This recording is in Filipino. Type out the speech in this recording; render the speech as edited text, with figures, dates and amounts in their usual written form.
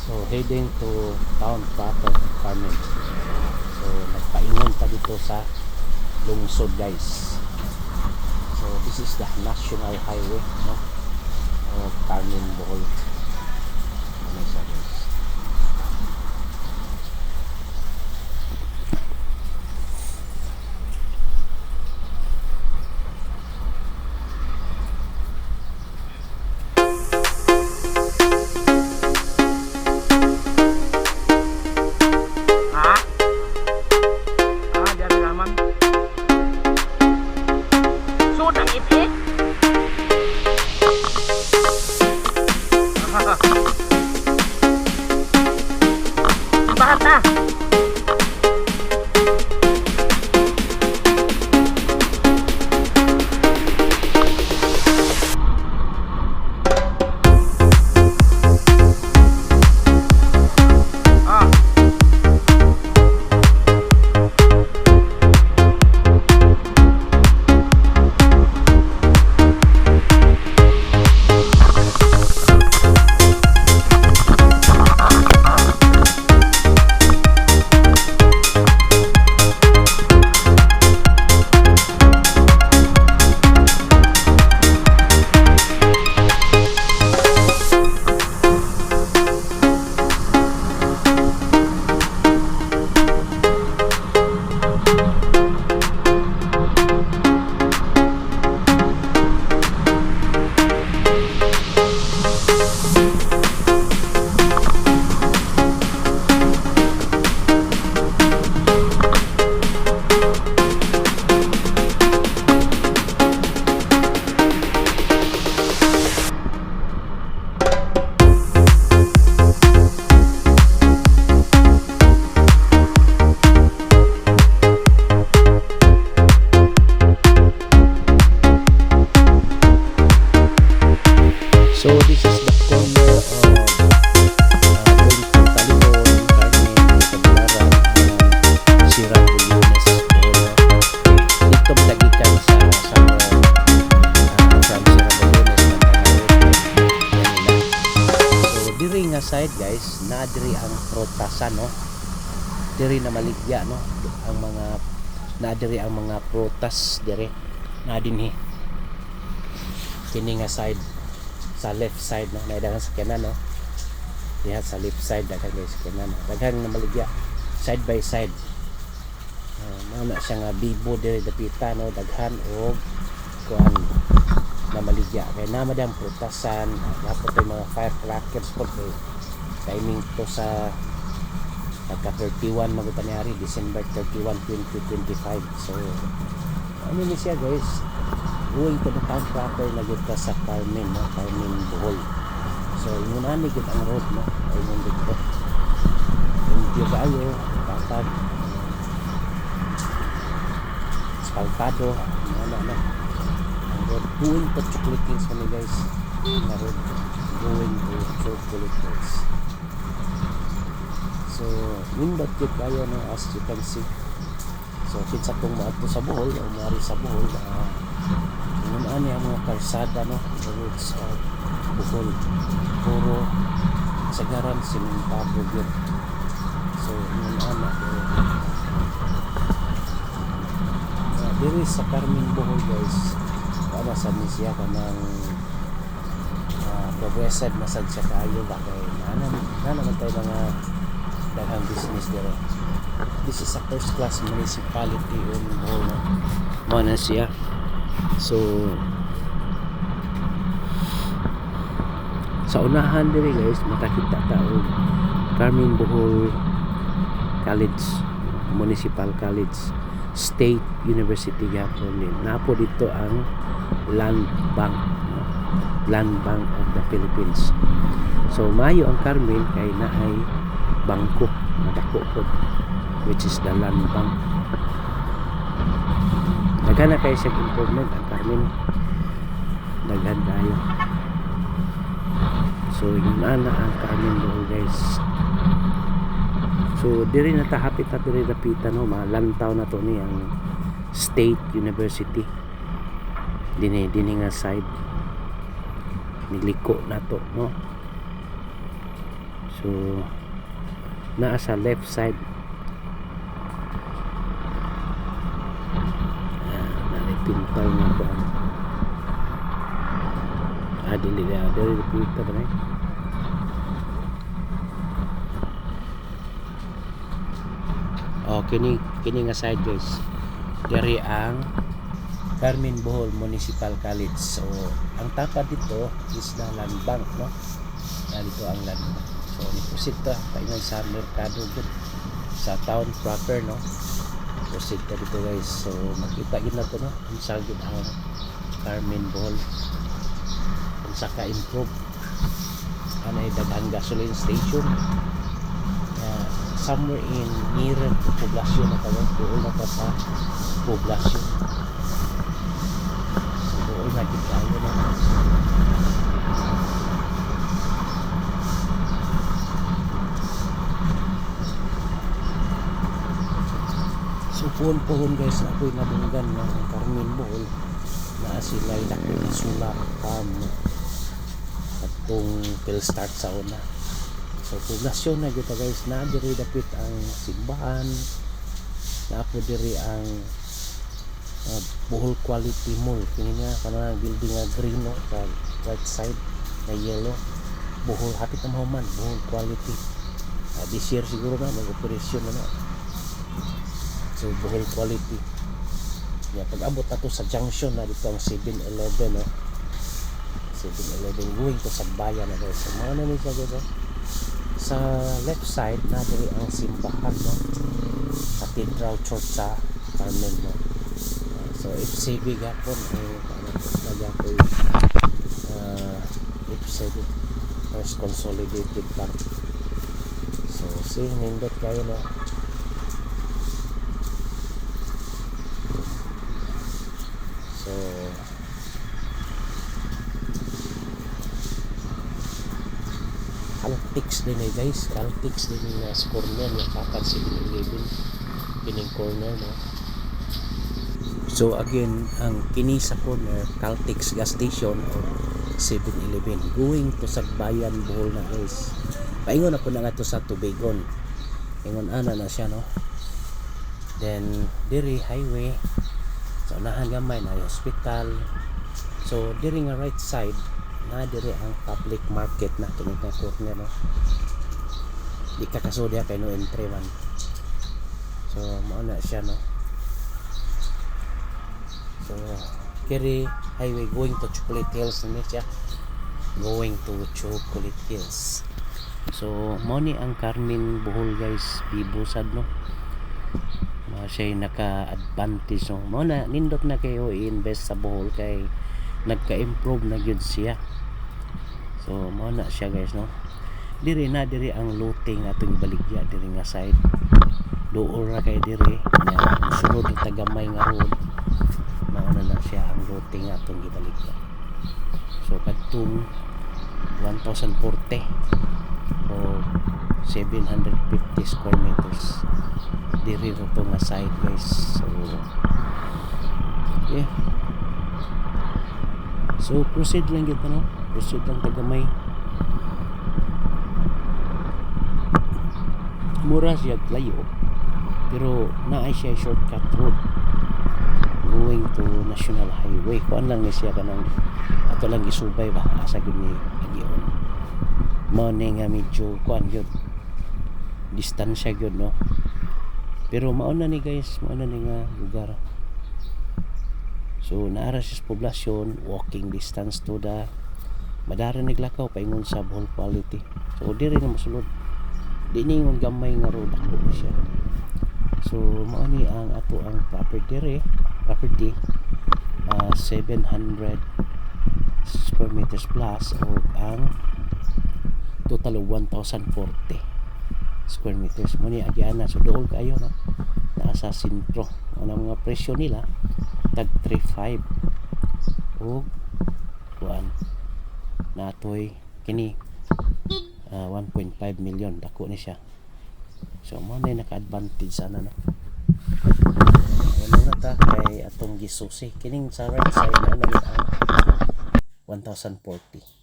So heading to town proper Carmen. So nagpaingon pa dito sa lungsod guys. So this is the national highway, no, of Carmen, Bohol. Ano siya guys? Bakit na? So this is the corner of going to Talibon, Carmen, Tagbilaran, Sierra Leones, Bohol. Dito madagikan sa somewhere from Sierra Leones, Manila. So diri nga side guys, na diri ang prutasan, no. Diri na maligya, no, ang mga na diri ang mga prutas diri na dinhi. Kini nga side sa left side, no, naidahan sa kanan, no, diha sa left side daghang guys sa kanan, no, daghang na maligya side by side. Mana siya nga bibo diri dapita, no, daghan og kuan na maligya kay namadang prutasan, dapat ay mga firecrackers po kay timing to sa pagka 31 magutanyari December 31, 2025. So ano ni siya guys, going to the town proper na gud ka sa Carmen, no, Carmen, Bohol. So yun ani gud ang road, no, ay yun dito yung kayo patag asfaltado na ang road going to Chocolate Hills kami guys, na road going to Chocolate Hills. So nindot gud kayo, no, as you can see. So kinsa tong maadto sa Bohol o mari sa Bohol, yun ani ang mga kalsada, no, the roads of Bohol puro sagaran simentado yun. So yun ana diri sa Carmen, Bohol guys, para sa siya kanang progressive na sad siya kayo ba kay na naman tayo mga daghang business dito. This is a first class municipality in Bohol, no? Mo na siya. So sa unahan diri guys makakita ta og Carmen Bohol College, Municipal College, State University gapon din. Napo dito ang Land Bank, no? Land Bank of the Philippines. So mayo ang Carmen kay naay bangko nadako pod, which is the Land Bank. Daghan na kayo sa improvement ang Carmen, daghan tayo. So yun na ang Carmen Bohol guys. So diri na ta hapit na diri dapitan, no, malantaw na to ni ang State University dinhi nga side niliko na to, no. So So naa sa left side. Pintal nga ba dili pinta ba na kini nga side guys, diri ang Carmen Bohol Municipal College. So ang tapad dito is na land bank, no? Dito ang land bank. So nipusit ta paingon sa merkado gud sa town proper, no? Proceed ka dito guys. So makita yun na to, no? Ang sagid ang Carmen Bohol kung sa ka-improve anay daghang gasoline station somewhere in nearer to poblasyon na tawag doon na pa sa poblasyon. So doon na dito tayo na puhon guys na ako'y nabunggan ng Carmen Bohol na sila laki na sulat atong start sa una. So poblasyon na dito guys, na diri dapit ang simbahan, na po diri ang Bohol Quality Mall. Kini nga kanang building nga green, no? Sa right side na yellow, Bohol hapit na mahuman Bohol Quality. This year siguro na mag-operasyon na. So Bohol Quality. Pag abot na to sa junction na dito ang 7-Eleven, no? 7-Eleven going to Sagbayan na guys. So mga namin siya guys, sa left side na diri ang simbahan, no? Cathedral Church sa Carmen, no? So FCB gapon nagapon FCB First Consolidated Bank. So nindot kayo, no? So Caltex din guys, Caltex din sa corner yung kapag 7-Eleven kining corner, no? So again, ang kini sa corner Caltex gas station or 7-Eleven going to Sagbayan Bohol na guys. Paingon na po na nga to sa Tubigon, ingon ana na siya, no? Then diri highway. So unahan gamay na hospital. So diri nga right side na diri ang public market na kini nga corner, no? Di ka kasudya kay no entry man. So mao na siya, no? So kiri highway going to Chocolate Hills na siya. Going to Chocolate Hills. So mao ni ang Carmen Bohol guys, bibusad, no? Siya naka-advantage, no? Mo na nindot na kayo i-invest sa Bohol kay nagka-improve na gyud siya. So mo na siya guys, no? Diri ang looting atong baligya diri nga side. Duol ra kay diri nya sunod ang tagamay nga road. Mao na siya ang looting atong gibaligya. So kadtong 1,040 o 750 square meters diri ro to nga side guys. So okay, so proceed lang gyud, no? Proceed lang tagamay. Mura siya layo pero naay siya shortcut road going to National Highway. Kuan lang ni siya kanang ato lang isubay ba asa gyud ni agion. Mao ni nga medyo kuan gyud distansya gyud, no? Pero mao na ni guys, mao na ni nga lugar. So naara sa poblasyon, walking distance to the madara niglakaw paingon sa Bohol Quality. So diri na mosulod. Di ningon gamay nga road ako na siya. So mao ni ang ato ang property 700 square meters plus o ang total of 1,040 square meters. Mo ni agiana, so dool kayo, no? Nasa sentro. Ang mga presyo nila tag 3.5 o kuan natoy kini 1.5 million dako ni siya. So mo na naka-advantage sana, no? Ano na ta kay atong gisusi kining sa right side na ang 1,040.